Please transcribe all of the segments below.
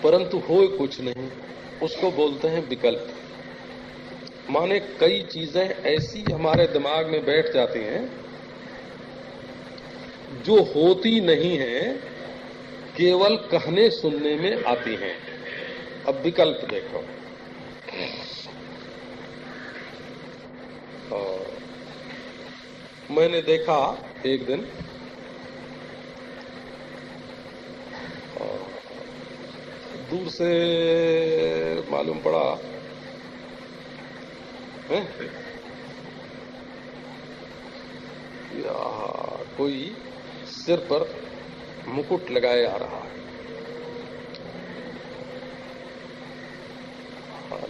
परंतु हो कुछ नहीं, उसको बोलते हैं विकल्प। माने कई चीजें ऐसी हमारे दिमाग में बैठ जाती हैं जो होती नहीं है, केवल कहने सुनने में आती हैं। अब विकल्प देखो, मैंने देखा एक दिन दूर से मालूम पड़ा है या कोई सिर पर मुकुट लगाए आ रहा है।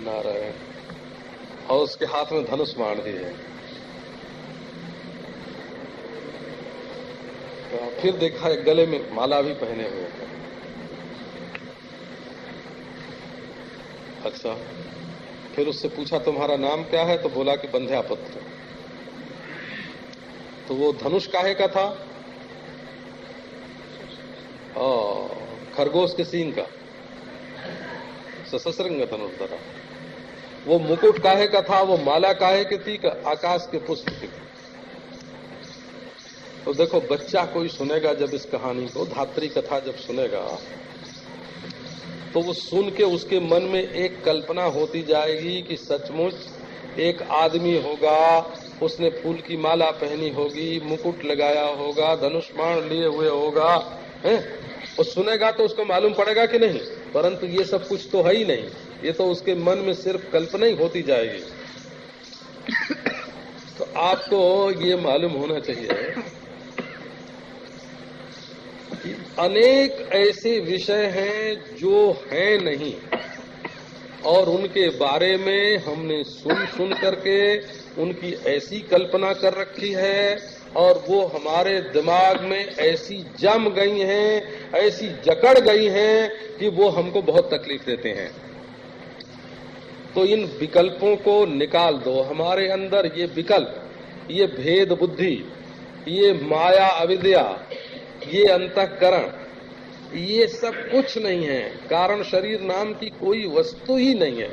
नारायण, और उसके हाथ में धनुष बाण भी है। फिर देखा एक गले में माला भी पहने हुए हैं। अच्छा, फिर उससे पूछा तुम्हारा नाम क्या है, तो बोला कि बंध्यापुत्र। तो वो धनुष काहे का था? खरगोश के सींग का, सशस्त्रंग धनुष धरा। वो मुकुट काहे का था, वो माला काहे की थी? आकाश के पुष्प की। तो देखो, बच्चा कोई सुनेगा जब इस कहानी को, धात्री कथा जब सुनेगा, तो वो सुन के उसके मन में एक कल्पना होती जाएगी कि सचमुच एक आदमी होगा, उसने फूल की माला पहनी होगी, मुकुट लगाया होगा, धनुष बाण लिए हुए होगा, है? वो सुनेगा तो उसको मालूम पड़ेगा कि नहीं? परंतु ये सब कुछ तो है ही नहीं, ये तो उसके मन में सिर्फ कल्पना ही होती जाएगी। तो आपको ये मालूम होना चाहिए कि अनेक ऐसे विषय हैं जो हैं नहीं, और उनके बारे में हमने सुन करके उनकी ऐसी कल्पना कर रखी है, और वो हमारे दिमाग में ऐसी जम गई हैं, ऐसी जकड़ गई हैं कि वो हमको बहुत तकलीफ देते हैं। तो इन विकल्पों को निकाल दो। हमारे अंदर ये विकल्प, ये भेद बुद्धि, ये माया अविद्या, ये अंतःकरण, ये सब कुछ नहीं है। कारण शरीर नाम की कोई वस्तु ही नहीं है।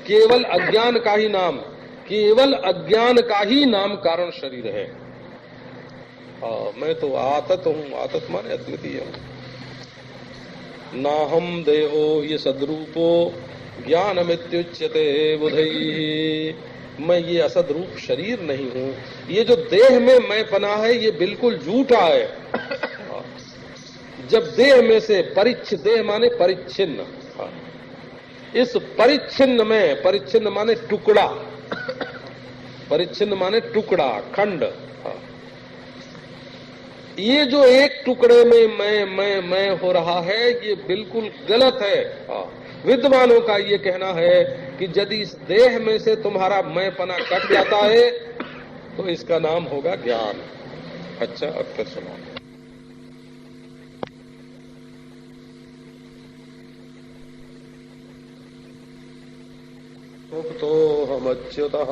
केवल अज्ञान का ही नाम, केवल अज्ञान का ही नाम कारण शरीर है। मैं तो आतत हूँ, आतत माने अद्वितीय हूँ। नाहम देहो ये सदरूपो ज्ञानमित्युच्यते बुधैः। मैं ये असदरूप शरीर नहीं हूँ। ये जो देह में मैं पना है, ये बिल्कुल झूठा है। जब देह में से परिच्छिन्न, देह माने परिच्छिन्न, इस परिच्छिन्न में, परिच्छिन्न माने टुकड़ा, परिच्छिन्न माने टुकड़ा, खंड, ये जो एक टुकड़े में मैं हो रहा है, ये बिल्कुल गलत है। विद्वानों का ये कहना है कि यदि इस देह में से तुम्हारा मैंपना कट जाता है तो इसका नाम होगा ज्ञान। अच्छा, अब फिर सुनो। तो हम अच्युतः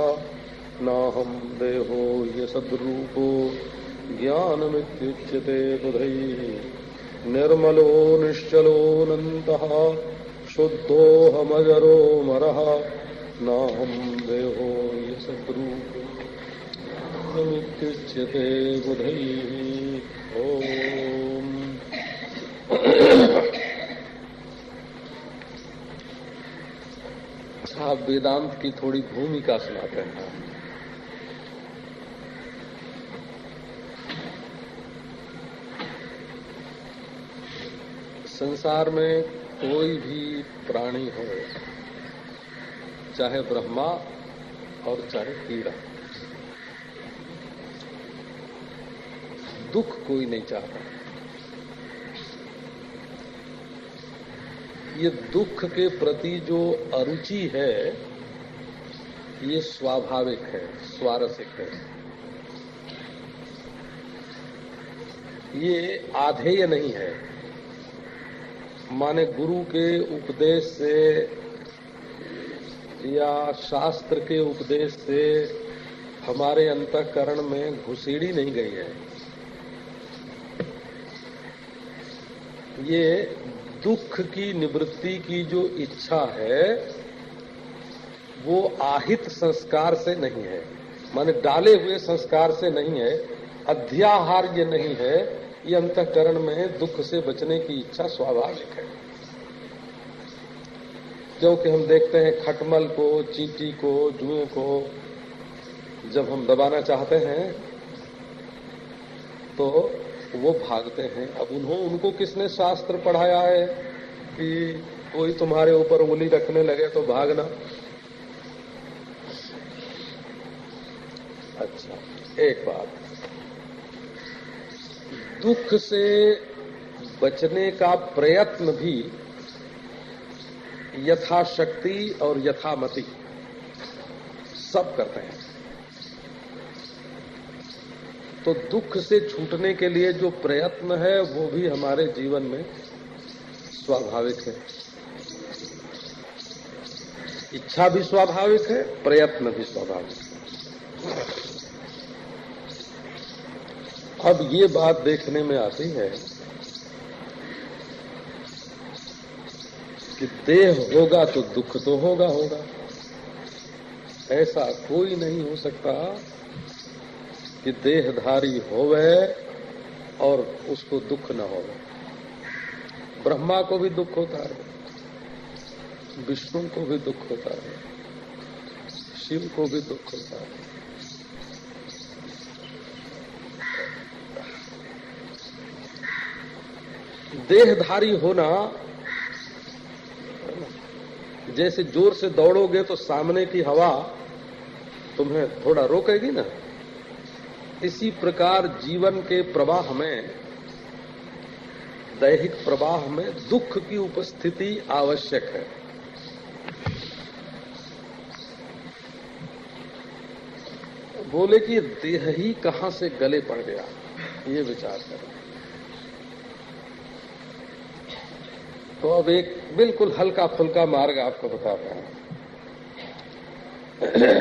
नाहम देहो ये सद्रूपो ज्ञानमित्युच्यते बुधैः। निर्मलो निश्चलोऽनन्तः शुद्धोऽहमजरो मरः। नाहम देहो ये सद्रूपो ज्ञानमित्युच्यते बुधैः। ओम। आप वेदांत की थोड़ी भूमिका सुनाते हैं। संसार में कोई भी प्राणी हो, चाहे ब्रह्मा और चाहे कीड़ा, दुख कोई नहीं चाहता। ये दुख के प्रति जो अरुचि है, ये स्वाभाविक है, स्वारसिक है। ये आधेय नहीं है। माने गुरु के उपदेश से या शास्त्र के उपदेश से हमारे अंतःकरण में घुसीड़ी नहीं गई है। ये दुख की निवृत्ति की जो इच्छा है वो आहित संस्कार से नहीं है, माने डाले हुए संस्कार से नहीं है, अध्याहार्य नहीं है। ये अंतःकरण में दुख से बचने की इच्छा स्वाभाविक है। क्योंकि हम देखते हैं खटमल को, चींटी को, जुए को जब हम दबाना चाहते हैं तो वो भागते हैं। अब उनको किसने शास्त्र पढ़ाया है कि कोई तुम्हारे ऊपर उंगली रखने लगे तो भागना? अच्छा, एक बात, दुख से बचने का प्रयत्न भी यथाशक्ति और यथामति सब करते हैं। तो दुख से छूटने के लिए जो प्रयत्न है वो भी हमारे जीवन में स्वाभाविक है। इच्छा भी स्वाभाविक है, प्रयत्न भी स्वाभाविक है। अब ये बात देखने में आती है कि देह होगा तो दुख तो होगा। ऐसा कोई नहीं हो सकता कि देहधारी होवे और उसको दुख न होवे। ब्रह्मा को भी दुख होता है, विष्णु को भी दुख होता है, शिव को भी दुख होता है। देहधारी होना, जैसे जोर से दौड़ोगे तो सामने की हवा तुम्हें थोड़ा रोकेगी ना, इसी प्रकार जीवन के प्रवाह में, दैहिक प्रवाह में दुख की उपस्थिति आवश्यक है। बोले कि देह ही कहां से गले पड़ गया, ये विचार करें। तो अब एक बिल्कुल हल्का फुल्का मार्ग आपको बता रहे हैं,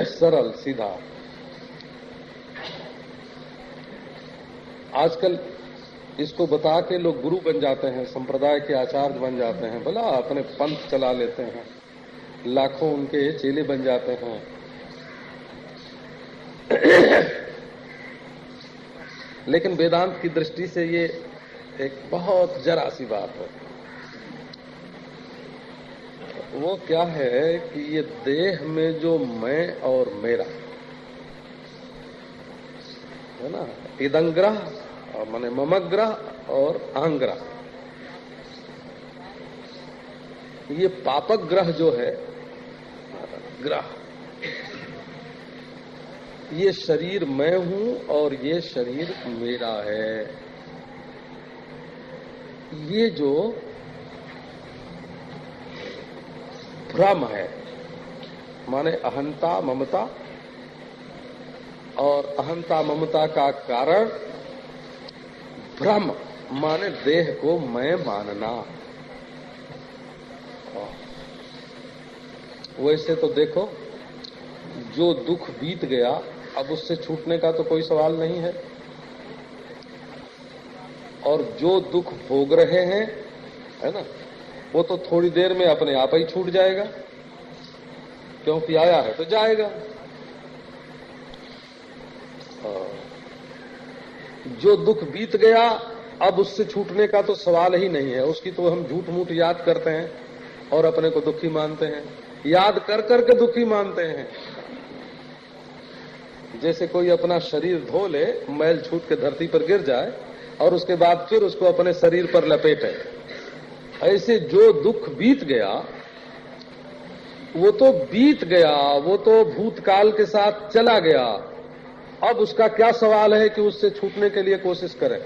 सरल सीधा। आजकल इसको बता के लोग गुरु बन जाते हैं, संप्रदाय के आचार्य बन जाते हैं, भला अपने पंथ चला लेते हैं, लाखों उनके चेले बन जाते हैं। लेकिन वेदांत की दृष्टि से ये एक बहुत जरा सी बात है। वो क्या है कि ये देह में जो मैं और मेरा है ना, इदंग्रह और माने ममग्रह और अहंग्रह, ये पापक ग्रह जो है ग्रह, ये शरीर मैं हूं और ये शरीर मेरा है। ये जो भ्रम है, माने अहंता ममता, और अहंता ममता का कारण भ्रम, माने देह को मैं मानना। वैसे तो देखो, जो दुख बीत गया अब उससे छूटने का तो कोई सवाल नहीं है, और जो दुख भोग रहे हैं है ना, वो तो थोड़ी देर में अपने आप ही छूट जाएगा, क्योंकि आया है तो जाएगा। जो दुख बीत गया अब उससे छूटने का तो सवाल ही नहीं है। उसकी तो हम झूठ मूठ याद करते हैं और अपने को दुखी मानते हैं, याद कर करके दुखी मानते हैं। जैसे कोई अपना शरीर धो ले, मैल छूट के धरती पर गिर जाए और उसके बाद फिर उसको अपने शरीर पर लपेटे, ऐसे जो दुख बीत गया वो तो बीत गया, वो तो भूतकाल के साथ चला गया। अब उसका क्या सवाल है कि उससे छूटने के लिए कोशिश करें।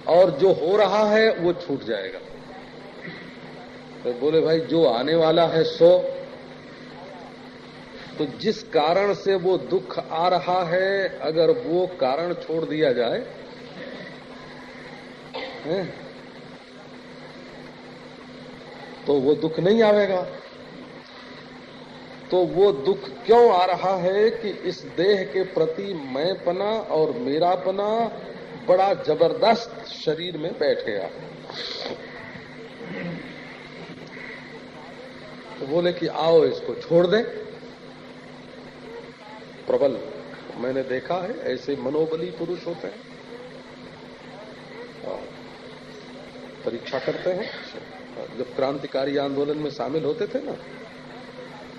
और जो हो रहा है वो छूट जाएगा। तो बोले भाई जो आने वाला है सो, तो जिस कारण से वो दुख आ रहा है अगर वो कारण छोड़ दिया जाए तो वो दुख नहीं आवेगा। तो वो दुख क्यों आ रहा है कि इस देह के प्रति मैंपना और मेरापना बड़ा जबरदस्त शरीर में बैठ गया। तो बोले कि आओ इसको छोड़ दें। प्रबल, मैंने देखा है ऐसे मनोबली पुरुष होते हैं, परीक्षा करते हैं। जब क्रांतिकारी आंदोलन में शामिल होते थे ना,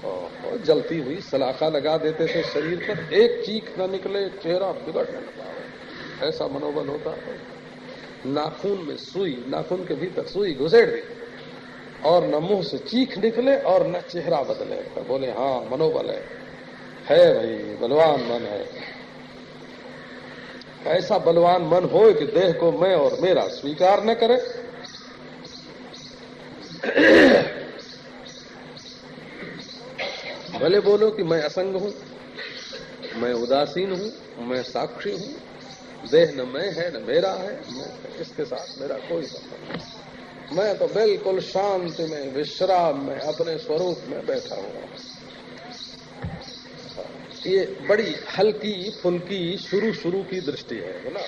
और जलती हुई सलाखा लगा देते थे शरीर पर, एक चीख न निकले चेहरा बिगड़ने लगा, ऐसा मनोबल होता है। नाखून में सुई, नाखून के भीतर सुई घुसेड़ दी और न मुंह से चीख निकले और न चेहरा बदले, तो बोले हाँ मनोबल है भाई, बलवान मन है। ऐसा बलवान मन हो कि देह को मैं और मेरा स्वीकार न करे। भले बोलो कि मैं असंग हूं, मैं उदासीन हूं, मैं साक्षी हूं, देह न मैं है न मेरा है, मैं इसके साथ मेरा कोई संबंध नहीं, मैं तो बिल्कुल शांति में, विश्राम में, अपने स्वरूप में बैठा हुआ। ये बड़ी हल्की फुल्की शुरू की दृष्टि है, बोला।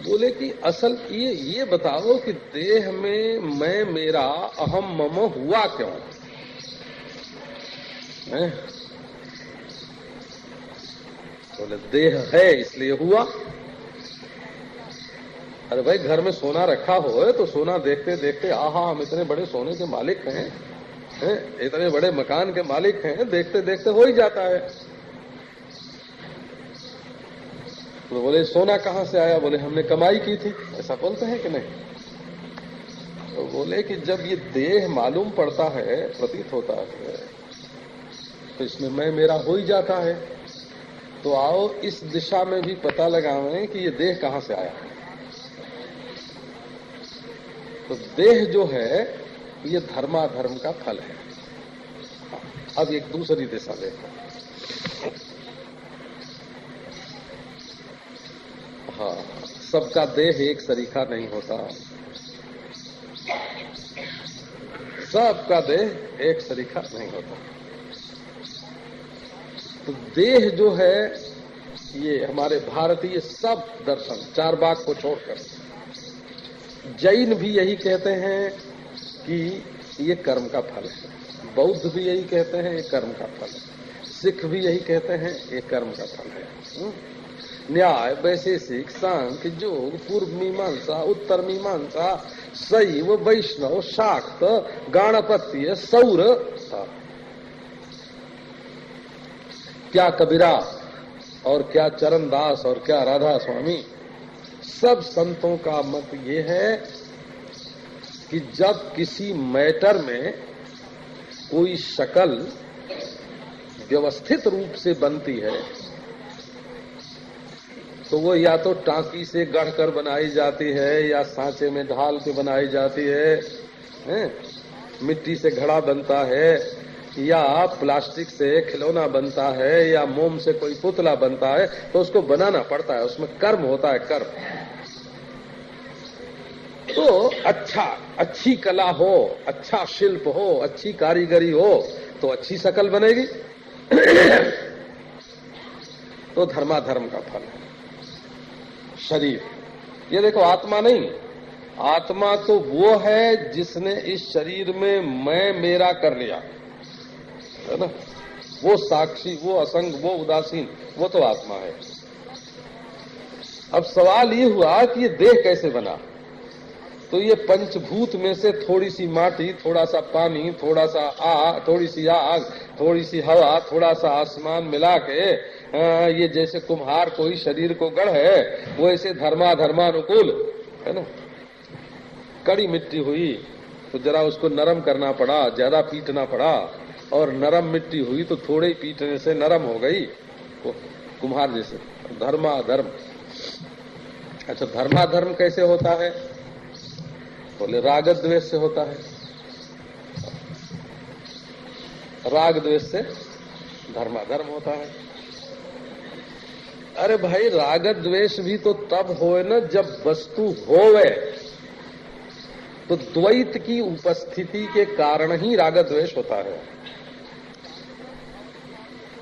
बोले कि असल ये बताओ कि देह में मैं मेरा अहम मम हुआ क्यों है? बोले देह है इसलिए हुआ। अरे भाई, घर में सोना रखा हो तो सोना देखते देखते आहा हम इतने बड़े सोने के मालिक हैं, इतने बड़े मकान के मालिक हैं, देखते देखते हो ही जाता है। तो बोले सोना कहाँ से आया? बोले हमने कमाई की थी। ऐसा बोलते हैं कि नहीं? तो बोले कि जब ये देह मालूम पड़ता है, प्रतीत होता है, तो इसमें मैं मेरा हो ही जाता है। तो आओ इस दिशा में भी पता लगावें कि ये देह कहाँ से आया है। तो देह जो है ये धर्माधर्म का फल है। अब एक दूसरी दिशा देखो। हाँ, सबका देह एक सरीखा नहीं होता, सबका देह एक सरीखा नहीं होता। तो देह जो है ये हमारे भारतीय सब दर्शन, चारवाक को छोड़कर, जैन भी यही कहते हैं कि ये कर्म का फल है, बौद्ध भी यही कहते हैं ये कर्म का फल है, सिख भी यही कहते हैं ये कर्म का फल है। न्याय, वैशेषिक, सांख्य, योग, पूर्व मीमांसा, उत्तर मीमांसा, शैव, वैष्णव, शाक्त, गाणपत्य, सौर, क्या कबीरा और क्या चरणदास और क्या राधा स्वामी, सब संतों का मत ये है कि जब किसी मैटर में कोई शकल व्यवस्थित रूप से बनती है तो वो या तो टांकी से गढ़कर बनाई जाती है या सांचे में ढाल के बनाई जाती है, मिट्टी से घड़ा बनता है या प्लास्टिक से खिलौना बनता है या मोम से कोई पुतला बनता है, तो उसको बनाना पड़ता है, उसमें कर्म होता है, कर्म। तो अच्छी कला हो, अच्छा शिल्प हो, अच्छी कारीगरी हो तो अच्छी शकल बनेगी। तो धर्माधर्म का फल है शरीर। ये देखो आत्मा नहीं, आत्मा तो वो है जिसने इस शरीर में मैं मेरा कर लिया है ना, वो साक्षी, वो असंग, वो उदासीन, वो तो आत्मा है। अब सवाल ये हुआ कि ये देह कैसे बना? तो ये पंचभूत में से थोड़ी सी माटी, थोड़ा सा पानी, थोड़ा सा थोड़ी सी आग, थोड़ी सी हवा, थोड़ा सा आसमान मिला के ये जैसे कुम्हार कोई शरीर को गढ़े, वो ऐसे धर्मानुकूल है ना। कड़ी मिट्टी हुई तो जरा उसको नरम करना पड़ा, ज्यादा पीटना पड़ा, और नरम मिट्टी हुई तो थोड़े ही पीटने से नरम हो गई, वो कुम्हार जैसे। धर्माधर्म। अच्छा, धर्माधर्म कैसे होता है? बोले राग द्वेष से होता है। राग द्वेष से धर्माधर्म होता है। अरे भाई, राग द्वेष भी तो तब होए ना जब वस्तु होवे, तो द्वैत की उपस्थिति के कारण ही राग द्वेष होता है।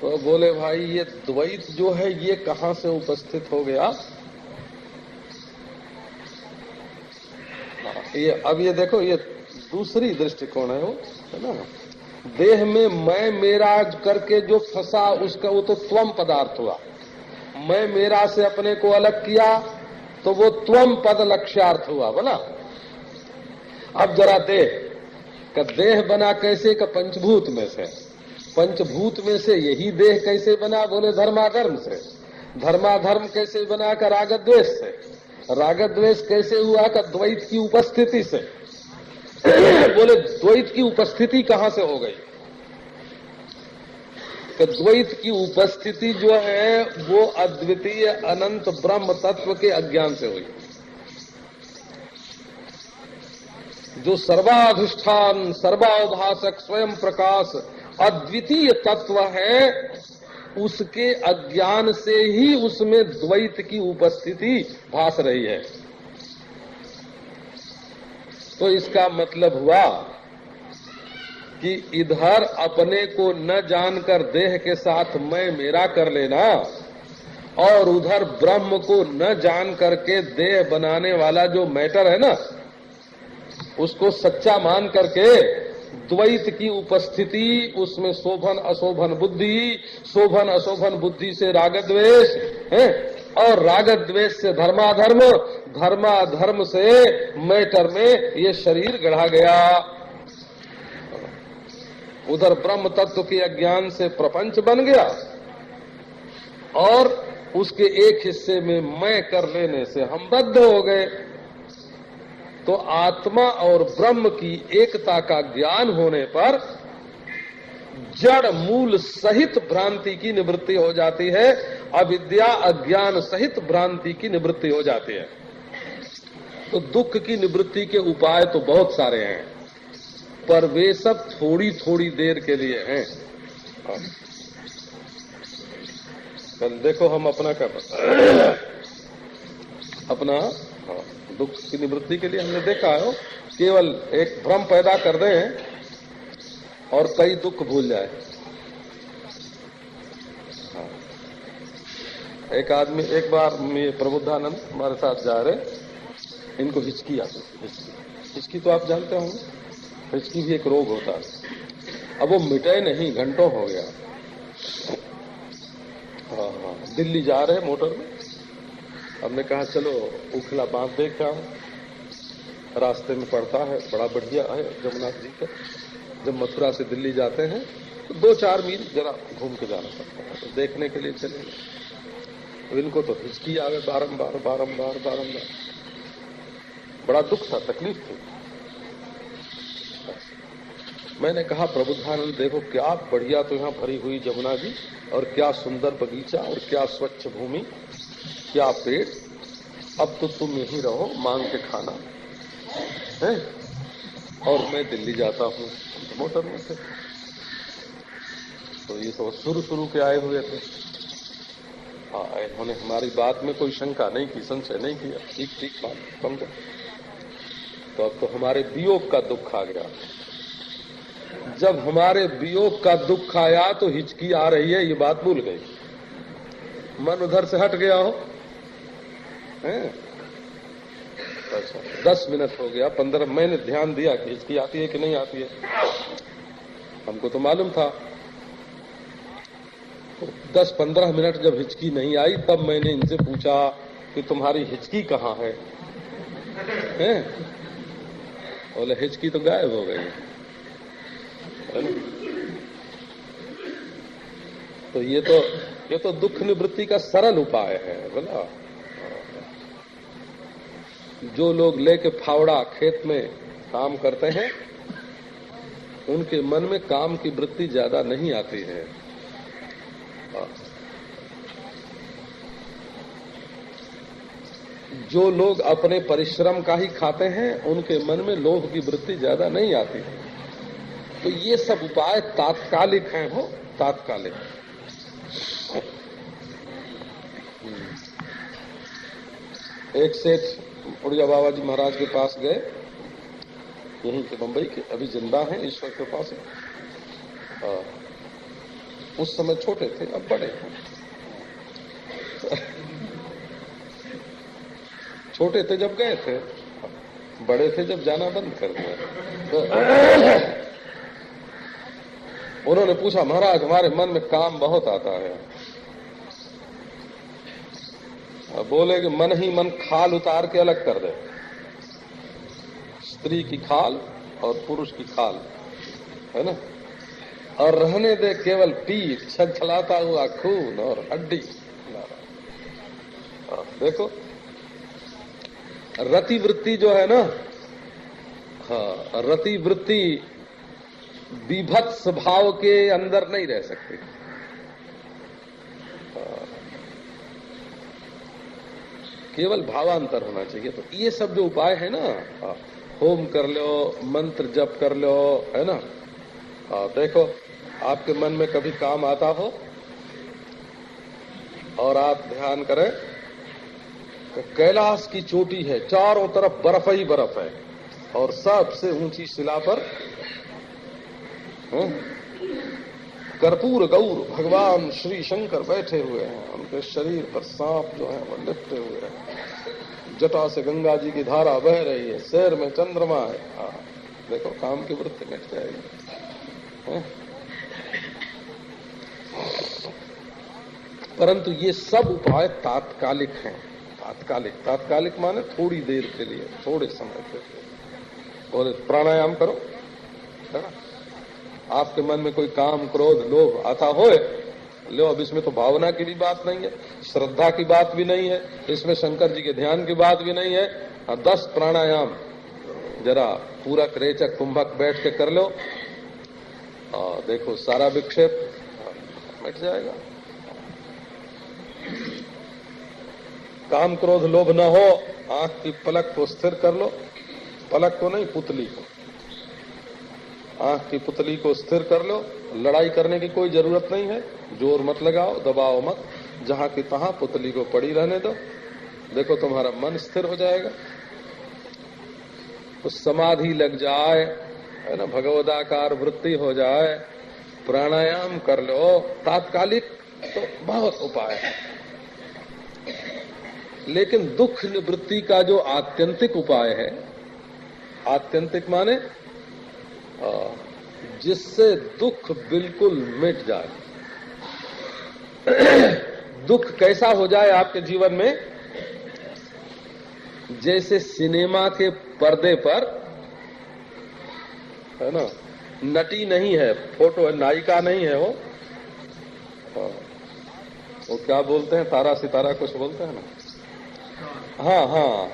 तो बोले भाई ये द्वैत जो है ये कहाँ से उपस्थित हो गया? अब ये देखो, ये दूसरी दृष्टिकोण है, वो है ना। देह में मैं मेरा करके जो फंसा उसका वो तो त्वम पदार्थ हुआ। मैं मेरा से अपने को अलग किया तो वो त्वम पद लक्ष्यार्थ हुआ, बोला। अब जरा देह बना कैसे? का पंचभूत में से। पंचभूत में से यही देह कैसे बना? बोले धर्माधर्म से। धर्माधर्म कैसे बना? का राग द्वेष से। राग द्वेष कैसे हुआ? का द्वैत की उपस्थिति से। बोले द्वैत की उपस्थिति कहाँ से हो गई? कि द्वैत की उपस्थिति जो है वो अद्वितीय अनंत ब्रह्म तत्व के अज्ञान से हुई। जो सर्वाधिष्ठान सर्वाभाषक स्वयं प्रकाश अद्वितीय तत्व है, उसके अज्ञान से ही उसमें द्वैत की उपस्थिति भास रही है। तो इसका मतलब हुआ कि इधर अपने को न जानकर देह के साथ मैं मेरा कर लेना, और उधर ब्रह्म को न जान करके देह बनाने वाला जो मैटर है ना, उसको सच्चा मान करके द्वैत की उपस्थिति, उसमें शोभन अशोभन बुद्धि, शोभन अशोभन बुद्धि से राग द्वेष है, और राग द्वेष से धर्माधर्म, धर्माधर्म से मैटर में ये शरीर गढ़ा गया। उधर ब्रह्म तत्व के अज्ञान से प्रपंच बन गया, और उसके एक हिस्से में मैं कर लेने से हम बद्ध हो गए। तो आत्मा और ब्रह्म की एकता का ज्ञान होने पर जड़ मूल सहित भ्रांति की निवृत्ति हो जाती है, अविद्या अज्ञान सहित भ्रांति की निवृत्ति हो जाती है। तो दुख की निवृत्ति के उपाय तो बहुत सारे हैं, पर वे सब थोड़ी थोड़ी देर के लिए हैं। कल देखो हम अपना अपना दुख की निवृत्ति के लिए हमने देखा है, केवल एक भ्रम पैदा कर दें और कई दुख भूल जाए। एक आदमी, एक बार प्रबुद्धानंद हमारे साथ जा रहे, इनको हिचकी आती थी। हिचकी तो आप जानते होंगे, हिचकी भी एक रोग होता है। अब वो मिटे नहीं, घंटों हो गया। हाँ, दिल्ली जा रहे मोटर में। हमने कहा चलो उखला बांध देख रहा हूं, रास्ते में पड़ता है, बड़ा बढ़िया है जमुनाथ जी का। जब मथुरा से दिल्ली जाते हैं तो 2-4 मील जरा घूम के जाना पड़ता है, तो देखने के लिए चले। तो इनको तो हिचकी आवे बारंबार बारंबार बारंबार, बड़ा दुख था, तकलीफ थी। मैंने कहा प्रबुद्धानंद देखो क्या बढ़िया तो यहाँ भरी हुई जमुना जी, और क्या सुंदर बगीचा, और क्या स्वच्छ भूमि, क्या पेड़। अब तो तुम यहीं रहो, मांग के खाना है, और मैं दिल्ली जाता हूँ मोटर में से। तो ये तो शुरू के आए हुए थे। हाँ, इन्होंने हमारी बात में कोई शंका नहीं की, संशय नहीं किया, ठीक बात समझो। तो अब तो हमारे वियोग का दुख आ गया। जब हमारे वियोग का दुख आया तो हिचकी आ रही है, ये बात भूल गई, मन उधर से हट गया हो। अच्छा, 10 मिनट हो गया, 15, मैंने ध्यान दिया कि हिचकी आती है कि नहीं आती है। हमको तो मालूम था। 10-15 मिनट जब हिचकी नहीं आई, तब मैंने इनसे पूछा कि तुम्हारी हिचकी कहाँ है? बोले हिचकी तो गायब हो गई। तो ये तो दुख निवृत्ति का सरल उपाय है। बोला जो लोग लेके फावड़ा खेत में काम करते हैं, उनके मन में काम की वृत्ति ज्यादा नहीं आती है। जो लोग अपने परिश्रम का ही खाते हैं, उनके मन में लोभ की वृत्ति ज्यादा नहीं आती है। तो ये सब उपाय तात्कालिक हैं, हो तात्कालिक। एक सेठ उड़िया बाबा जी महाराज के पास गए, यहीं के बंबई के, अभी जिंदा हैं, ईश्वर के पास। उस समय छोटे थे, अब बड़े हैं। छोटे थे जब गए थे, बड़े थे जब जाना बंद कर दिया। तो उन्होंने पूछा, महाराज हमारे मन में काम बहुत आता है। बोले कि मन ही मन खाल उतार के अलग कर दे, स्त्री की खाल और पुरुष की खाल, है ना, और रहने दे केवल पीठ, छलछलाता हुआ खून और हड्डी। देखो रति वृत्ति जो है ना, हाँ, रति वृत्ति विभत्स भाव के अंदर नहीं रह सकती। केवल भावांतर होना चाहिए। तो ये सब जो उपाय है ना, होम कर लो, मंत्र जप कर लो, है ना। देखो आपके मन में कभी काम आता हो और आप ध्यान करें, कैलाश की चोटी है, चारों तरफ बर्फ ही बर्फ है और सबसे ऊंची शिला पर कर्पूर गौर भगवान श्री शंकर बैठे हुए हैं। उनके शरीर पर सांप जो है वो लिपटे हुए हैं, जटा से गंगा जी की धारा बह रही है, शहर में चंद्रमा है। देखो काम की वृत्ति मिट जाएगी। परंतु ये सब उपाय तात्कालिक हैं। तात्कालिक माने थोड़ी देर के लिए, थोड़े समय के लिए। और प्राणायाम करो, है ना। आपके मन में कोई काम क्रोध लोभ आता होए, लो, अब इसमें तो भावना की भी बात नहीं है, श्रद्धा की बात भी नहीं है, इसमें शंकर जी के ध्यान की बात भी नहीं है। 10 प्राणायाम जरा पूरक रेचक कुंभक बैठ के कर लो, देखो सारा विक्षेप मिट जाएगा। काम क्रोध लोभ न हो, आंख की पलक को स्थिर कर लो, पलक को नहीं पुतली को, आंख की पुतली को स्थिर कर लो। लड़ाई करने की कोई जरूरत नहीं है, जोर मत लगाओ, दबाओ मत, जहां की तहां पुतली को पड़ी रहने दो। देखो तुम्हारा मन स्थिर हो जाएगा, तो समाधि लग जाए, है ना, भगवदाकार वृत्ति हो जाए, प्राणायाम कर लो। तात्कालिक तो बहुत उपाय है, लेकिन दुख निवृत्ति का जो आत्यंतिक उपाय है, आत्यंतिक माने जिससे दुख बिल्कुल मिट जाए। दुख कैसा हो जाए आपके जीवन में, जैसे सिनेमा के पर्दे पर, है ना, नटी नहीं है, फोटो है, नायिका नहीं है, वो क्या बोलते हैं, तारा सितारा कुछ बोलते हैं ना, हाँ,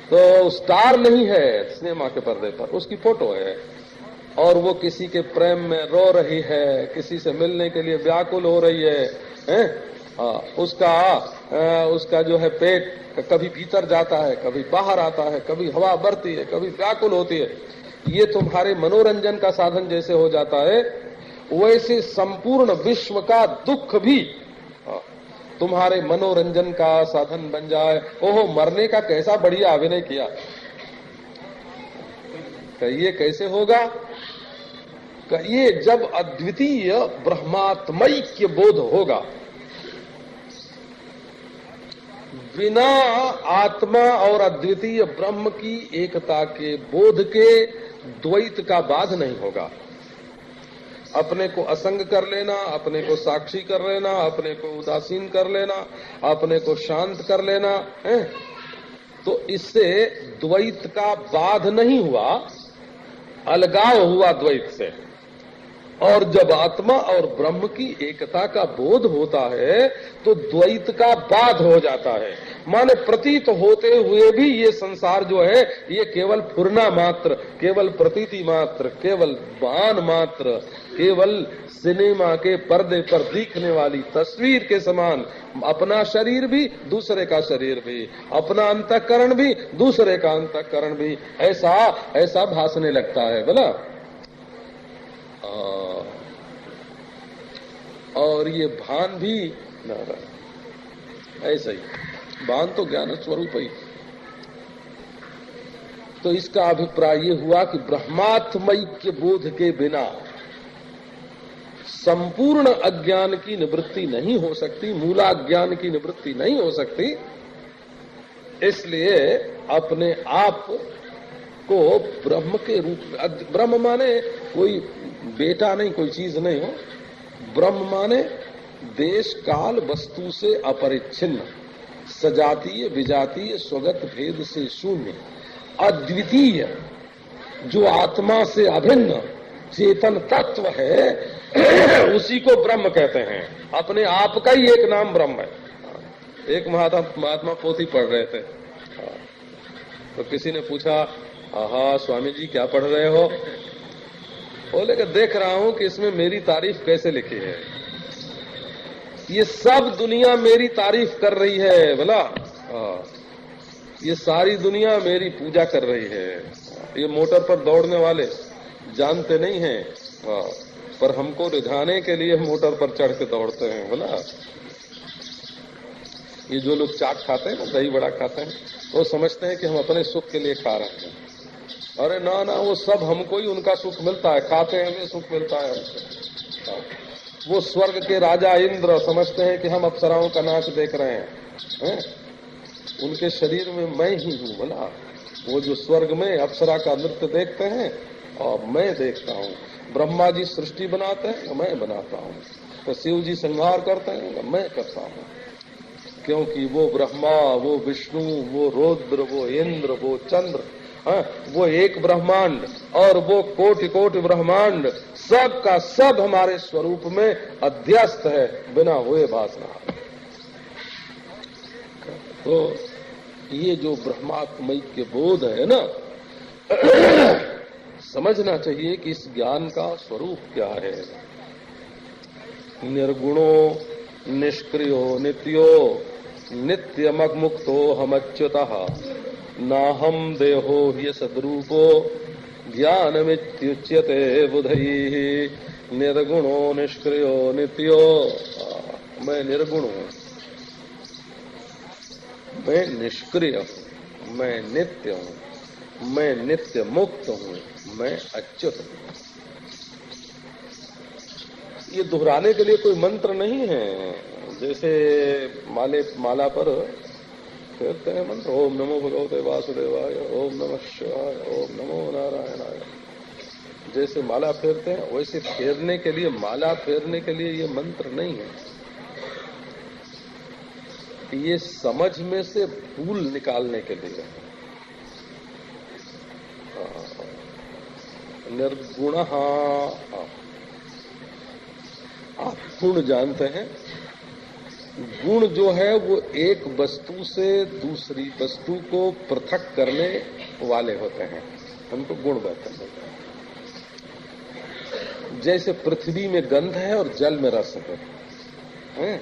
तो स्टार नहीं है सिनेमा के पर्दे पर, उसकी फोटो है और वो किसी के प्रेम में रो रही है, किसी से मिलने के लिए व्याकुल हो रही है? उसका जो है पेट कभी भीतर जाता है, कभी बाहर आता है, कभी हवा भरती है, कभी व्याकुल होती है। ये तुम्हारे मनोरंजन का साधन जैसे हो जाता है, वैसे संपूर्ण विश्व का दुख भी तुम्हारे मनोरंजन का साधन बन जाए। ओहो, मरने का कैसा बढ़िया अभिनय किया, ये कैसे होगा? ये जब अद्वितीय ब्रह्मात्मैक्य बोध होगा, बिना आत्मा और अद्वितीय ब्रह्म की एकता के बोध के द्वैत का बाध नहीं होगा। अपने को असंग कर लेना, अपने को साक्षी कर लेना, अपने को उदासीन कर लेना, अपने को शांत कर लेना है, तो इससे द्वैत का बाध नहीं हुआ, अलगाव हुआ द्वैत से। और जब आत्मा और ब्रह्म की एकता का बोध होता है तो द्वैत का बाध हो जाता है। माने प्रतीत होते हुए भी ये संसार जो है ये केवल फुरना मात्र, केवल प्रतीति मात्र, केवल बान मात्र, केवल सिनेमा के पर्दे पर दिखने वाली तस्वीर के समान, अपना शरीर भी दूसरे का शरीर भी, अपना अंतःकरण भी दूसरे का अंतःकरण भी, ऐसा भासने लगता है बोला। और ये भान भी ऐसा ही, भान तो ज्ञान स्वरूप ही। तो इसका अभिप्राय ये हुआ कि ब्रह्मात्मैक्य बोध के बिना संपूर्ण अज्ञान की निवृत्ति नहीं हो सकती, मूलाज्ञान की निवृत्ति नहीं हो सकती। इसलिए अपने आप को ब्रह्म के रूप में, ब्रह्म माने कोई बेटा नहीं, कोई चीज नहीं हो। ब्रह्म माने देश काल वस्तु से अपरिच्छिन्न, सजातीय विजातीय स्वगत भेद से शून्य, अद्वितीय, जो आत्मा से अभिन्न चेतन तत्व है, उसी को ब्रह्म कहते हैं। अपने आप का ही एक नाम ब्रह्म है। एक महात्मा पोथी पढ़ रहे थे, तो किसी ने पूछा, आहा स्वामी जी क्या पढ़ रहे हो? बोले कि देख रहा हूं कि इसमें मेरी तारीफ कैसे लिखी है। ये सब दुनिया मेरी तारीफ कर रही है, बोला ये सारी दुनिया मेरी पूजा कर रही है। ये मोटर पर दौड़ने वाले जानते नहीं हैं, पर हमको रिझाने के लिए मोटर पर चढ़ के दौड़ते हैं, बोला। ये जो लोग चाट खाते हैं ना, दही बड़ा खाते हैं, वो समझते हैं कि हम अपने सुख के लिए खा रहे हैं। अरे ना ना, वो सब हमको ही उनका सुख मिलता है, खाते हैं हमें सुख मिलता है हमको। वो स्वर्ग के राजा इंद्र समझते हैं कि हम अप्सराओं का नाच देख रहे हैं, उनके शरीर में मैं ही हूँ, बोला। वो जो स्वर्ग में अप्सरा का नृत्य देखते हैं और मैं देखता हूँ। ब्रह्मा जी सृष्टि बनाते हैं, मैं बनाता हूँ। तो शिव जी संहार करते हैं, मैं करता हूँ। क्योंकि वो ब्रह्मा, वो विष्णु, वो रुद्र, वो इंद्र, वो चंद्र, वो एक ब्रह्मांड और वो कोटि कोटि ब्रह्मांड, सब का सब हमारे स्वरूप में अध्यस्त है, बिना हुए भासना। तो ये जो ब्रह्मात्मय के बोध है ना, समझना चाहिए कि इस ज्ञान का स्वरूप क्या है। निर्गुणो निष्क्रियो नित्यो नित्यममुक्तो हमच्युतः नाहम देहो ह्य सद्रूपो ज्ञानमित्युच्यते बुधैः। निर्गुणो निष्क्रियो नित्यो, मैं निर्गुण हूँ, मैं निष्क्रिय हूँ, मैं नित्य हूँ, मैं नित्य मुक्त हूँ, मैं अच्युत हूँ। ये दोहराने के लिए कोई मंत्र नहीं है। जैसे माला पर कहते हैं मंत्र, ओम नमो भगवते वासुदेवाय, ओम नमः शिवाय, ओम नमो नारायणाय। जैसे माला फेरते हैं वैसे फेरने के लिए, माला फेरने के लिए ये मंत्र नहीं है। ये समझ में से भूल निकालने के लिए। निर्गुण, आप गुण जानते हैं। गुण जो है वो एक वस्तु से दूसरी वस्तु को पृथक करने वाले होते हैं, उनको गुण कहते हैं। जैसे पृथ्वी में गंध है और जल में रस है,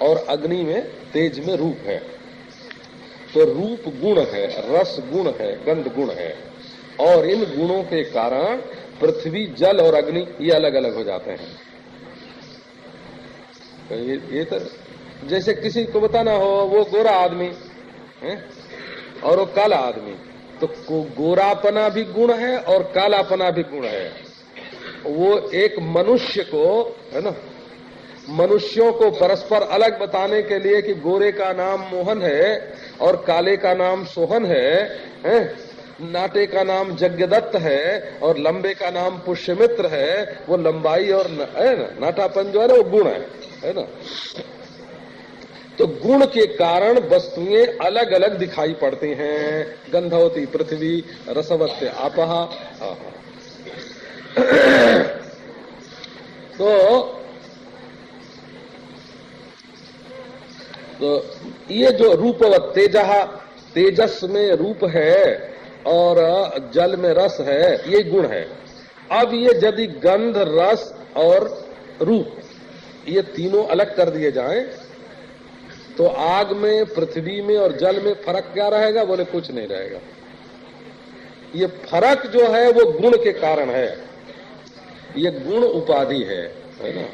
और अग्नि में तेज में रूप है। तो रूप गुण है, रस गुण है, गंध गुण है, और इन गुणों के कारण पृथ्वी, जल और अग्नि ये अलग अलग हो जाते हैं। तो ये तो जैसे किसी को बताना हो वो गोरा आदमी है और वो काला आदमी, तो गोरापना भी गुण है और कालापना भी गुण है। वो एक मनुष्य को, है ना, मनुष्यों को परस्पर अलग बताने के लिए कि गोरे का नाम मोहन है और काले का नाम सोहन है, नाटे का नाम यज्ञदत्त है और लंबे का नाम पुष्यमित्र है। वो लंबाई और है ना, नाटापन जो है ना, वो गुण है ना। तो गुण के कारण वस्तुएं अलग अलग दिखाई पड़ती हैं। गंधवती पृथ्वी, रसवत्य आपहा। तो ये जो रूपवत तेजहा, तेजस में रूप है और जल में रस है, ये गुण है। अब ये यदि गंध, रस और रूप ये तीनों अलग कर दिए जाएं तो आग में, पृथ्वी में और जल में फर्क क्या रहेगा? बोले कुछ नहीं रहेगा। ये फर्क जो है वो गुण के कारण है, ये गुण उपाधि है ना।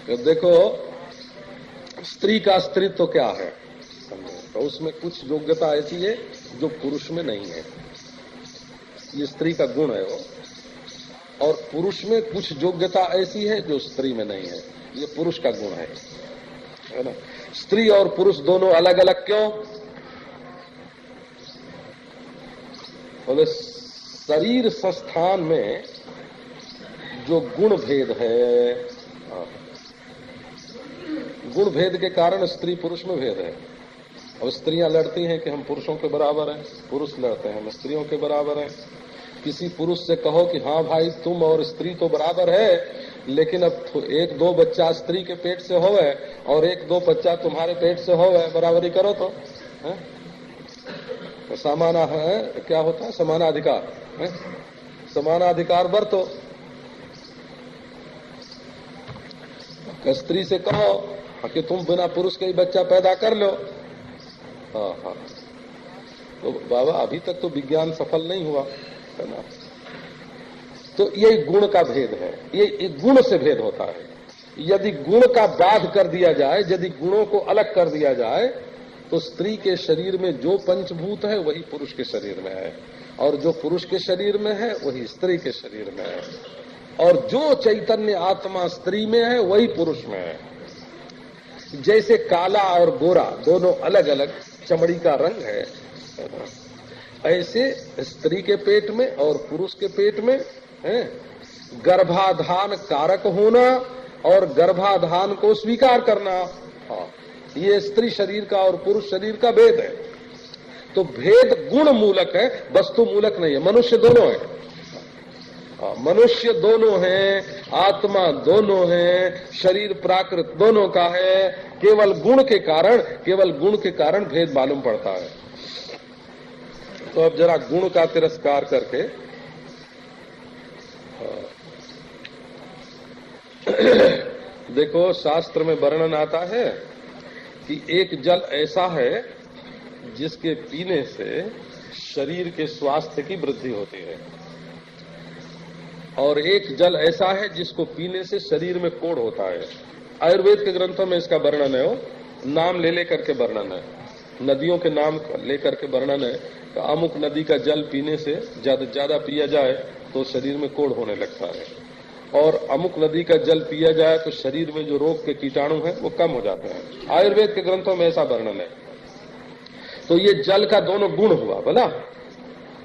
तो देखो स्त्री का स्त्रीत्व तो क्या है, तो उसमें कुछ योग्यता ऐसी है जो पुरुष में नहीं है। ये स्त्री का गुण है वो। और पुरुष में कुछ योग्यता ऐसी है जो स्त्री में नहीं है। ये पुरुष का गुण है ना। स्त्री और पुरुष दोनों अलग अलग क्यों? बोले शरीर संस्थान में जो गुण भेद है, गुण भेद के कारण स्त्री पुरुष में भेद है। अब स्त्रियां लड़ती हैं कि हम पुरुषों के बराबर हैं, पुरुष लड़ते हैं हम स्त्रियों के बराबर हैं। किसी पुरुष से कहो कि हाँ भाई तुम और स्त्री तो बराबर है, लेकिन अब एक दो बच्चा स्त्री के पेट से होवे और एक दो बच्चा तुम्हारे पेट से होवे, बराबरी करो तो है? तो समाना है, क्या होता है समानाधिकार है? समानाधिकार बरतो। स्त्री से कहो कि तुम बिना पुरुष के ही बच्चा पैदा कर लो। हाँ, तो बाबा अभी तक तो विज्ञान सफल नहीं हुआ है ना। तो ये गुण का भेद है, ये गुण से भेद होता है। यदि गुण का बाध कर दिया जाए, यदि गुणों को अलग कर दिया जाए, तो स्त्री के शरीर में जो पंचभूत है वही पुरुष के शरीर में है, और जो पुरुष के शरीर में है वही स्त्री के शरीर में है, और जो चैतन्य आत्मा स्त्री में है वही पुरुष में है। जैसे काला और गोरा दोनों अलग अलग चमड़ी का रंग है, ऐसे स्त्री के पेट में और पुरुष के पेट में है गर्भाधान कारक होना और गर्भाधान को स्वीकार करना। हाँ, ये स्त्री शरीर का और पुरुष शरीर का भेद है। तो भेद गुण मूलक है, वस्तु मूलक नहीं है। मनुष्य दोनों है, मनुष्य दोनों हैं, आत्मा दोनों हैं, शरीर प्राकृत दोनों का है। केवल गुण के कारण भेद मालूम पड़ता है। तो अब जरा गुण का तिरस्कार करके देखो, शास्त्र में वर्णन आता है कि एक जल ऐसा है जिसके पीने से शरीर के स्वास्थ्य की वृद्धि होती है, और एक जल ऐसा है जिसको पीने से शरीर में कोढ़ होता है। आयुर्वेद के ग्रंथों में इसका वर्णन है, वो नाम ले लेकर के वर्णन है, नदियों के नाम लेकर के वर्णन है कि अमुक नदी का जल पीने से ज्यादा पिया जाए तो शरीर में कोढ़ होने लगता है, और अमुक नदी का जल पिया जाए तो शरीर में जो रोग के कीटाणु हैं वो कम हो जाते हैं। आयुर्वेद के ग्रंथों में ऐसा वर्णन है। तो ये जल का दोनों गुण हुआ बोला,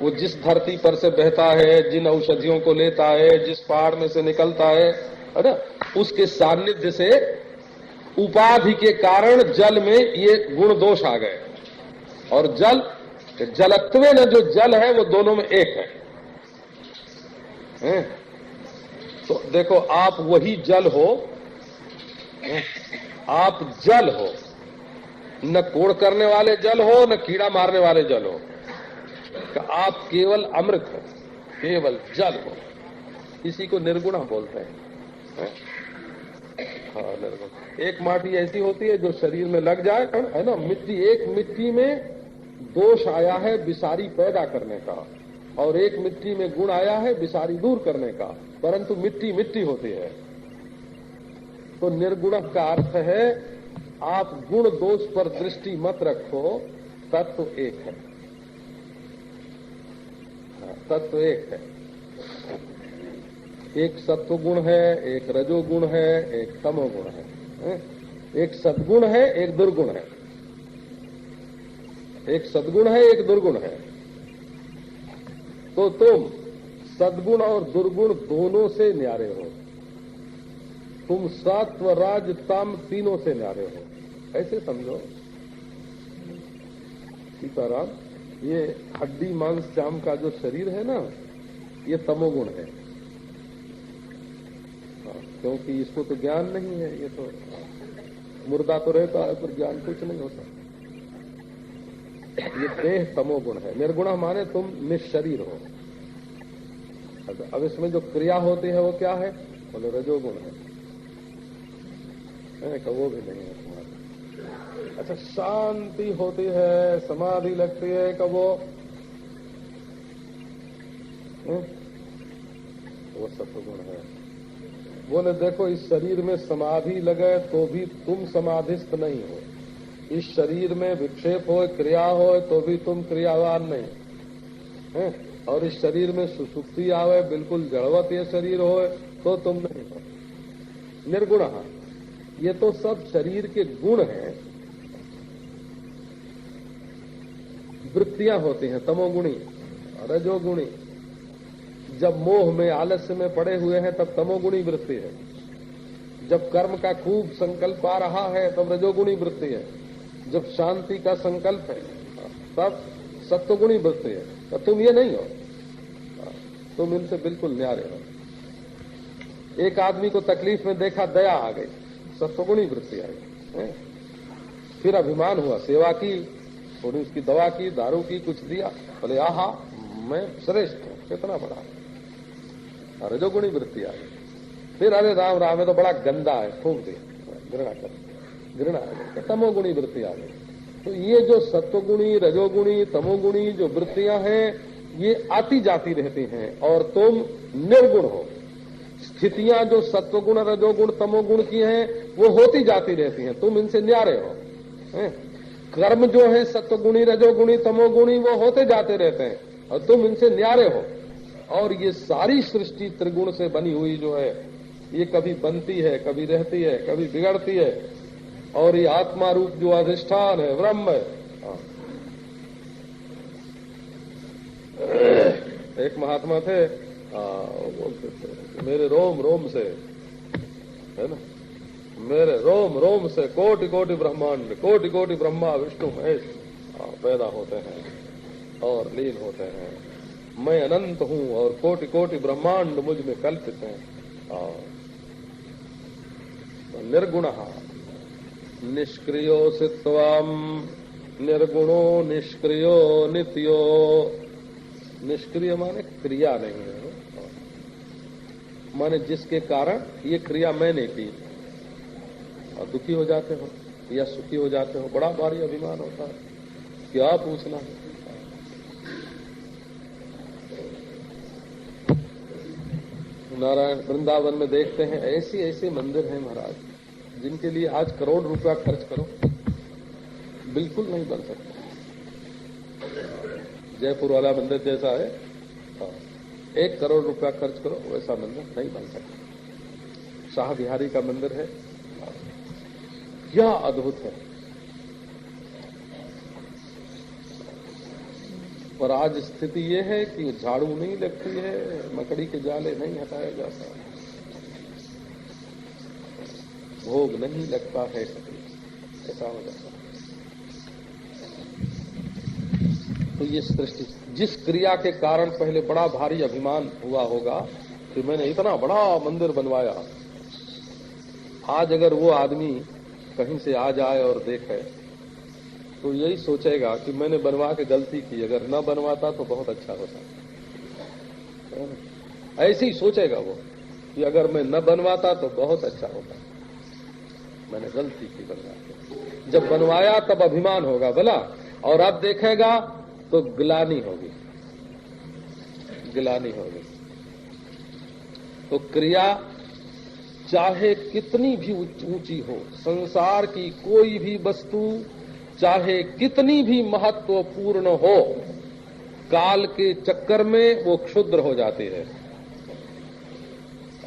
वो जिस धरती पर से बहता है, जिन औषधियों को लेता है, जिस पहाड़ में से निकलता है ना, उसके सान्निध्य से उपाधि के कारण जल में ये गुण दोष आ गए। और जलत्वे न जो जल है वो दोनों में एक है। तो देखो, आप वही जल हो, आप जल हो, न कोड़ करने वाले जल हो, न कीड़ा मारने वाले जल हो, कि आप केवल अमृत हो, केवल जल हो। इसी को निर्गुणा बोलते हैं। हाँ, निर्गुण। एक माटी ऐसी होती है जो शरीर में लग जाए, है ना। मिट्टी में दोष आया है विषारी पैदा करने का, और एक मिट्टी में गुण आया है विषारी दूर करने का, परंतु मिट्टी मिट्टी होती है। तो निर्गुण का अर्थ है आप गुण दोष पर दृष्टि मत रखो, तत्व एक है। तत्व एक है, एक सत्व गुण है, एक रजो गुण है, एक तमो गुण है, एक सद्गुण है, एक दुर्गुण है, एक सद्गुण है, एक दुर्गुण है। तो तुम सद्गुण और दुर्गुण दोनों से न्यारे हो, तुम सत्व राज तम तीनों से न्यारे हो, ऐसे समझो। सीताराम, ये हड्डी मांस चाम का जो शरीर है ना, ये तमोगुण है, क्योंकि इसको तो ज्ञान नहीं है। ये तो मुर्दा तो रहता है पर ज्ञान कुछ नहीं होता। ये देह तमोगुण है। निर्गुण माने तुम निशरीर हो। अब इसमें जो क्रिया होती है वो क्या है? बोले रजोगुण है, कि वो भी नहीं है तुम्हारा। अच्छा, शांति होती है, समाधि लगती है, कि वो सत्वगुण है। बोले देखो, इस शरीर में समाधि लगे तो भी तुम समाधिस्थ नहीं हो, इस शरीर में विक्षेप हो, क्रिया हो, तो भी तुम क्रियावान नहीं है। और इस शरीर में सुसुप्ति आवे, बिल्कुल जड़वत ये शरीर हो, तो तुम नहीं हो। निर्गुण, ये तो सब शरीर के गुण हैं, वृत्तियां होती हैं, तमोगुणी, रजोगुणी। जब मोह में, आलस्य में पड़े हुए हैं तब तमोगुणी वृत्ति है, जब कर्म का खूब संकल्प आ रहा है तब रजोगुणी वृत्ति है, जब शांति का संकल्प है तब सत्वगुणी वृत्ति है। तो तुम ये नहीं हो, तुम इनसे बिल्कुल न्यारे हो। एक आदमी को तकलीफ में देखा, दया आ गई, सत्वगुणी वृत्ति आ गई। फिर अभिमान हुआ, सेवा की, थोड़ी उसकी दवा की, दारू की, कुछ दिया, बोले आहा मैं श्रेष्ठ हूं, कितना बड़ा, रजोगुणी वृत्ति आ गई। फिर अरे राम राम है तो बड़ा गंदा है, फूंक दिया, घृणा कर, घृणा आ गई, तमोगुणी वृत्ति आ गई। तो ये जो सत्वगुणी, रजोगुणी, तमोगुणी जो वृत्तियां हैं, ये आती जाती रहती हैं और तुम निर्गुण हो। स्थितियां जो सत्वगुण, रजोगुण, तमोगुण की हैं, वो होती जाती रहती हैं, तुम इनसे न्यारे हो। कर्म जो है सत्वगुणी, रजोगुणी, तमोगुणी, वो होते जाते रहते हैं और तुम इनसे न्यारे हो। और ये सारी सृष्टि त्रिगुण से बनी हुई जो है, ये कभी बनती है, कभी रहती है, कभी बिगड़ती है। और ये आत्मा रूप जो अधिष्ठान है, ब्रह्म है। एक महात्मा थे, बोलते थे मेरे रोम रोम से, है ना, मेरे रोम रोम से कोटि कोटि ब्रह्मांड, कोटि कोटि ब्रह्मा विष्णु महेश पैदा होते हैं और लीन होते हैं। मैं अनंत हूं और कोटि कोटि ब्रह्मांड मुझ में कल्पित हैं। निर्गुण निष्क्रियो सित्वम, निर्गुणो निष्क्रियो नित्यो। निष्क्रिय माने क्रिया नहीं है, माने जिसके कारण ये क्रिया मैंने की और दुखी हो जाते हो या सुखी हो जाते हो, बड़ा भारी अभिमान होता है, क्या पूछना है। नारायण वृंदावन में देखते हैं ऐसे ऐसे मंदिर हैं महाराज, जिनके लिए आज करोड़ रुपया खर्च करो बिल्कुल नहीं बन सकता। जयपुर वाला मंदिर जैसा है, 1 करोड़ रुपया खर्च करो वैसा मंदिर नहीं बन सकता। शाह बिहारी का मंदिर है, क्या अद्भुत है। पर आज स्थिति ये है कि झाड़ू नहीं लगती है, मकड़ी के जाले नहीं हटाया जाता, भोग नहीं लगता है, ऐसा हो जाता है। तो ये सृष्टि, जिस क्रिया के कारण पहले बड़ा भारी अभिमान हुआ होगा कि मैंने इतना बड़ा मंदिर बनवाया, आज अगर वो आदमी कहीं से आ जाए और देखे तो यही सोचेगा कि मैंने बनवा के गलती की, अगर न बनवाता तो बहुत अच्छा होता। ऐसे ही सोचेगा वो कि अगर मैं न बनवाता तो बहुत अच्छा होता, मैंने गलती की बनवा के। जब बनवाया तब अभिमान होगा भला, और अब देखेगा तो गिलानी होगी, गिलानी होगी। तो क्रिया चाहे कितनी भी ऊंची हो, संसार की कोई भी वस्तु चाहे कितनी भी महत्वपूर्ण हो, काल के चक्कर में वो क्षुद्र हो जाती है।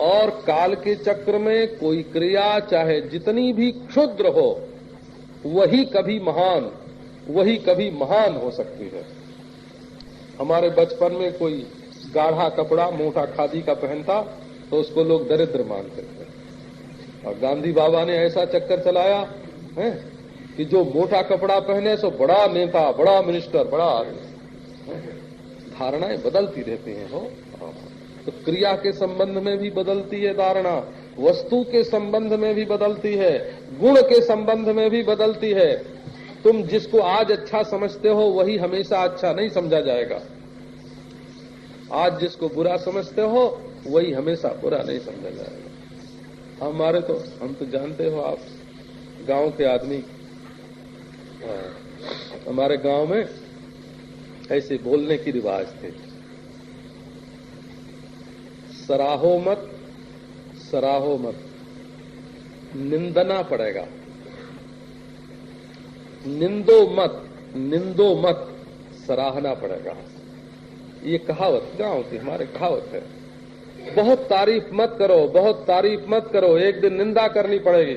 और काल के चक्र में कोई क्रिया चाहे जितनी भी क्षुद्र हो, वही कभी महान हो सकती है। हमारे बचपन में कोई गाढ़ा कपड़ा मोटा खादी का पहनता तो उसको लोग दरिद्र मानते थे, और गांधी बाबा ने ऐसा चक्कर चलाया है कि जो मोटा कपड़ा पहने सो बड़ा नेता, बड़ा मिनिस्टर, बड़ा आदमी। धारणाएं बदलती रहती हैं। हो तो क्रिया के संबंध में भी बदलती है धारणा, वस्तु के संबंध में भी बदलती है, गुण के संबंध में भी बदलती है। तुम जिसको आज अच्छा समझते हो वही हमेशा अच्छा नहीं समझा जाएगा, आज जिसको बुरा समझते हो वही हमेशा बुरा नहीं समझा जाएगा। हम तो जानते हो आप गांव के आदमी, हमारे गांव में ऐसे बोलने की रिवाज थे, सराहो मत, सराहो मत, निंदना पड़ेगा, निंदो मत, निंदो मत, सराहना पड़ेगा। ये कहावत गांव की हमारे कहावत है। बहुत तारीफ मत करो, बहुत तारीफ मत करो, एक दिन निंदा करनी पड़ेगी।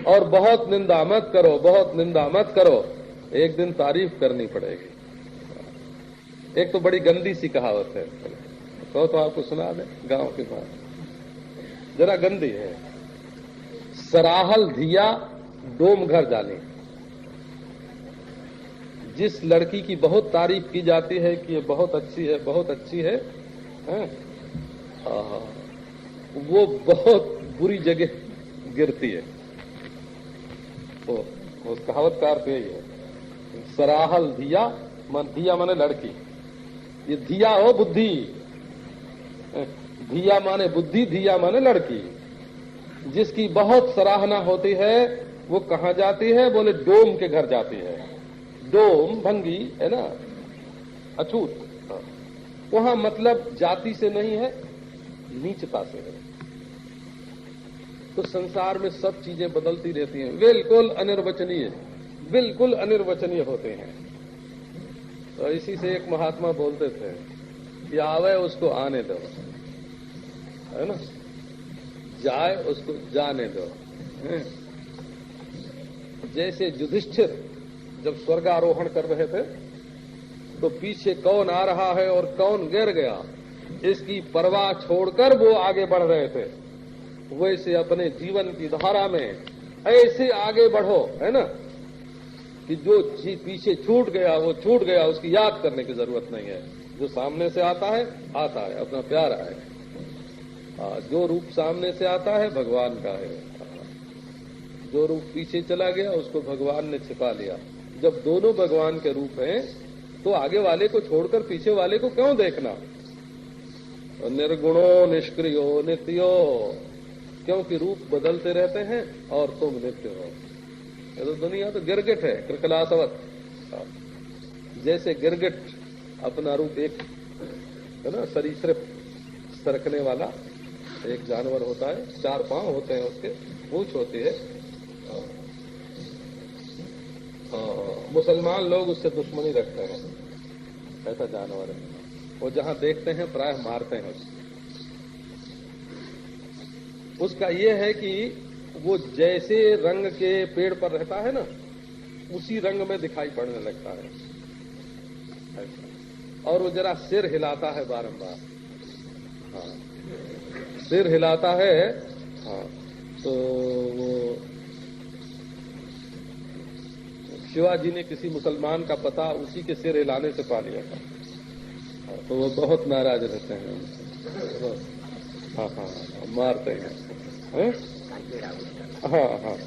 और बहुत निंदा मत करो, बहुत निंदा मत करो, एक दिन तारीफ करनी पड़ेगी। एक तो बड़ी गंदी सी कहावत है, तो आपको सुना दे गांव की बात, जरा गंदी है। सराहल धिया डोम घर जाने। जिस लड़की की बहुत तारीफ की जाती है कि ये बहुत अच्छी है, बहुत अच्छी है, वो बहुत बुरी जगह गिरती है। तो उस कहावत का अर्थ यही है, सराहल धिया, धिया माने लड़की, ये धिया हो बुद्धि, धिया माने बुद्धि, धिया माने लड़की। जिसकी बहुत सराहना होती है वो कहाँ जाती है? बोले डोम के घर जाती है। डोम भंगी है ना, अछूत, वहां मतलब जाति से नहीं है, नीचता से है। तो संसार में सब चीजें बदलती रहती हैं, बिल्कुल अनिर्वचनीय, बिल्कुल अनिर्वचनीय होते हैं। तो इसी से एक महात्मा बोलते थे कि आवे उसको आने दो, है ना, जाए उसको जाने दो। जैसे युधिष्ठिर जब स्वर्गारोहण कर रहे थे तो पीछे कौन आ रहा है और कौन गिर गया इसकी परवाह छोड़कर वो आगे बढ़ रहे थे। वैसे अपने जीवन की धारा में ऐसे आगे बढ़ो, है ना, कि जो पीछे छूट गया वो छूट गया, उसकी याद करने की जरूरत नहीं है। जो सामने से आता है अपना प्यारा है। जो रूप सामने से आता है भगवान का है, जो रूप पीछे चला गया उसको भगवान ने छिपा लिया। जब दोनों भगवान के रूप हैं तो आगे वाले को छोड़कर पीछे वाले को क्यों देखना? निर्गुणो निष्क्रियो नित्यो, क्योंकि रूप बदलते रहते हैं और तुम नित्य हो। ये तो दुनिया तो गिरगिट है, कृकलासवत। जैसे गिरगिट अपना रूप एक है ना, सरीसृप सरकने वाला एक जानवर होता है, 4 पांव होते हैं उसके, पूंछ होती है। मुसलमान लोग उससे दुश्मनी रखते हैं, ऐसा जानवर है वो, जहां देखते हैं प्राय मारते हैं उसका ये है कि वो जैसे रंग के पेड़ पर रहता है ना, उसी रंग में दिखाई पड़ने लगता है ऐसा। और वो जरा सिर हिलाता है बारंबार, हाँ, सिर हिलाता है। हाँ, तो वो शिवाजी ने किसी मुसलमान का पता उसी के सिर हिलाने से पा लिया था। हाँ, तो वो बहुत नाराज रहते हैं उनसे। हाँ हाँ, मारते हैं। हाँ हाँ,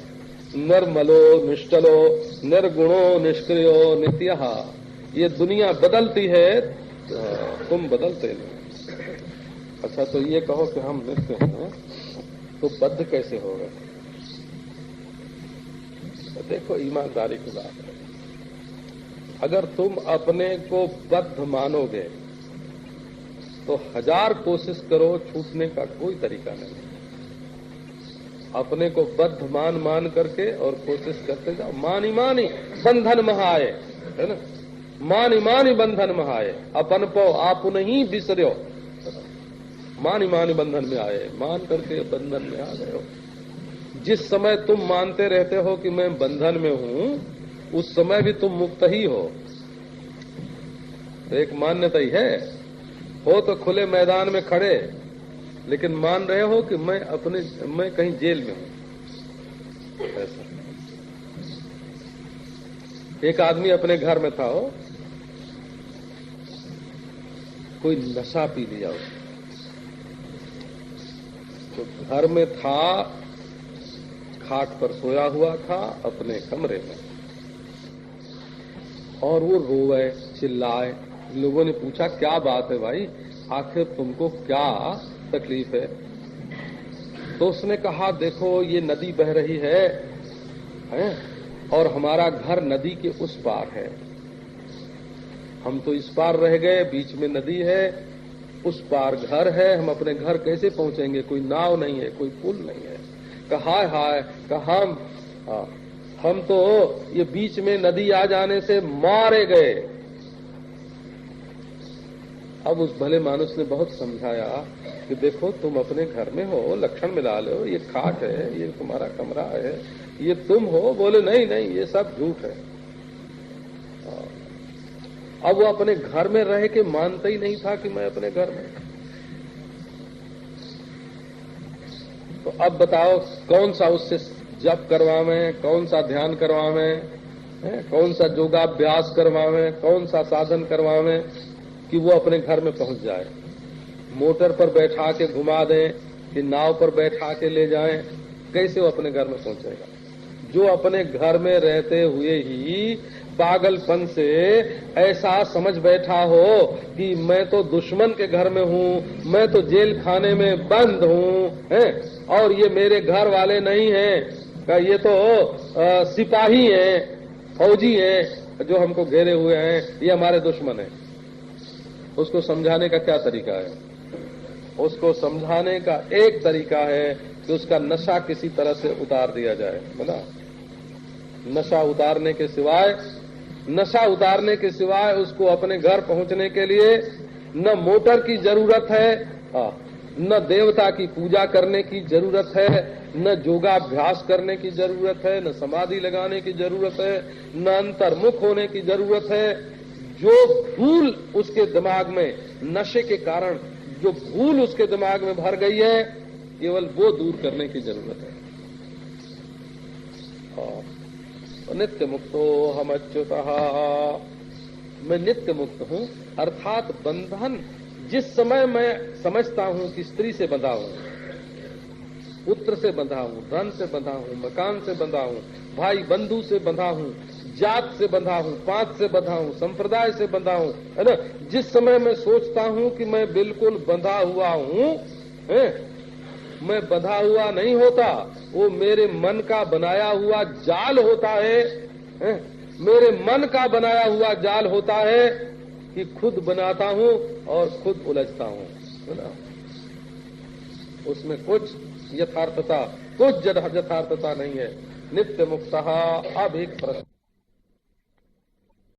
निर्मलो निष्ठलो निर्गुणो निष्क्रियो नित्यः। ये दुनिया बदलती है, तुम बदलते नहीं। अच्छा, तो ये कहो कि हम नित्य हैं तो बद्ध कैसे हो गए? तो देखो, ईमानदारी की बात है। अगर तुम अपने को बद्ध मानोगे तो 1000 कोशिश करो, छूटने का कोई तरीका नहीं। अपने को बद्ध मान करके और कोशिश करते जाओ। मानी मानी बंधन महाए, है ना, मानी मानी बंधन महाए, अपन पो आप नहीं बिसर्यो। मानी मानी बंधन में आए, मान करके बंधन में आ गए हो। जिस समय तुम मानते रहते हो कि मैं बंधन में हूं, उस समय भी तुम मुक्त ही हो। तो एक मान्यता ही है, हो तो खुले मैदान में खड़े, लेकिन मान रहे हो कि मैं कहीं जेल में हूं। ऐसा एक आदमी अपने घर में था, हो कोई नशा पी लिया उसने, तो घर में था, खाट पर सोया हुआ था अपने कमरे में, और वो रोए चिल्लाए। लोगों ने पूछा क्या बात है भाई, आखिर तुमको क्या तकलीफ है? तो उसने कहा देखो ये नदी बह रही है और हमारा घर नदी के उस पार है, हम तो इस पार रह गए, बीच में नदी है, उस पार घर है, हम अपने घर कैसे पहुंचेंगे? कोई नाव नहीं है, कोई पुल नहीं है। कहा हाय, कहा हम तो ये बीच में नदी आ जाने से मारे गए। अब उस भले मानुष ने बहुत समझाया कि देखो तुम अपने घर में हो, लक्षण मिला लो, ये खाट है, ये तुम्हारा कमरा है, ये तुम हो। बोले नहीं नहीं, ये सब झूठ है। अब वो अपने घर में रह के मानता ही नहीं था कि मैं अपने घर में। तो अब बताओ कौन सा उससे जप करवावें, कौन सा ध्यान करवावें, कौन सा योगाभ्यास करवावें, कौन सा साधन करवावें कि वो अपने घर में पहुंच जाए। मोटर पर बैठा के घुमा दें कि नाव पर बैठा के ले जाएं, कैसे वो अपने घर में पहुंचेगा? जो अपने घर में रहते हुए ही पागलपन से ऐसा समझ बैठा हो कि मैं तो दुश्मन के घर में हूँ, मैं तो जेल खाने में बंद हूँ, और ये मेरे घर वाले नहीं हैं, ये तो सिपाही हैं, फौजी हैं जो हमको घेरे हुए हैं, ये हमारे दुश्मन हैं। उसको समझाने का क्या तरीका है? उसको समझाने का एक तरीका है कि उसका नशा किसी तरह से उतार दिया जाए, बोला। नशा उतारने के सिवाय उसको अपने घर पहुंचने के लिए न मोटर की जरूरत है, न देवता की पूजा करने की जरूरत है, न योगाभ्यास करने की जरूरत है, न समाधि लगाने की जरूरत है, न अंतर्मुख होने की जरूरत है। जो भूल उसके दिमाग में नशे के कारण जो भूल उसके दिमाग में भर गई है, केवल वो दूर करने की जरूरत है। नित्य मुक्तो हम अच्युतः, मैं नित्य मुक्त हूँ, अर्थात बंधन जिस समय मैं समझता हूँ कि स्त्री से बंधा हूँ, पुत्र से बंधा हूँ, धन से बंधा हूँ, मकान से बंधा हूँ, भाई बंधु से बंधा हूँ, जात से बंधा हूँ, पांच से बंधा हूँ, संप्रदाय से बंधा हूँ, है ना। जिस समय मैं सोचता हूँ कि मैं बिल्कुल बंधा हुआ हूँ, मैं बंधा हुआ नहीं होता, वो मेरे मन का बनाया हुआ जाल होता है, मेरे मन का बनाया हुआ जाल होता है कि खुद बनाता हूँ और खुद उलझता हूँ, है ना। उसमें कुछ यथार्थता नहीं है। नित्य मुक्तः। अब एक प्रश्न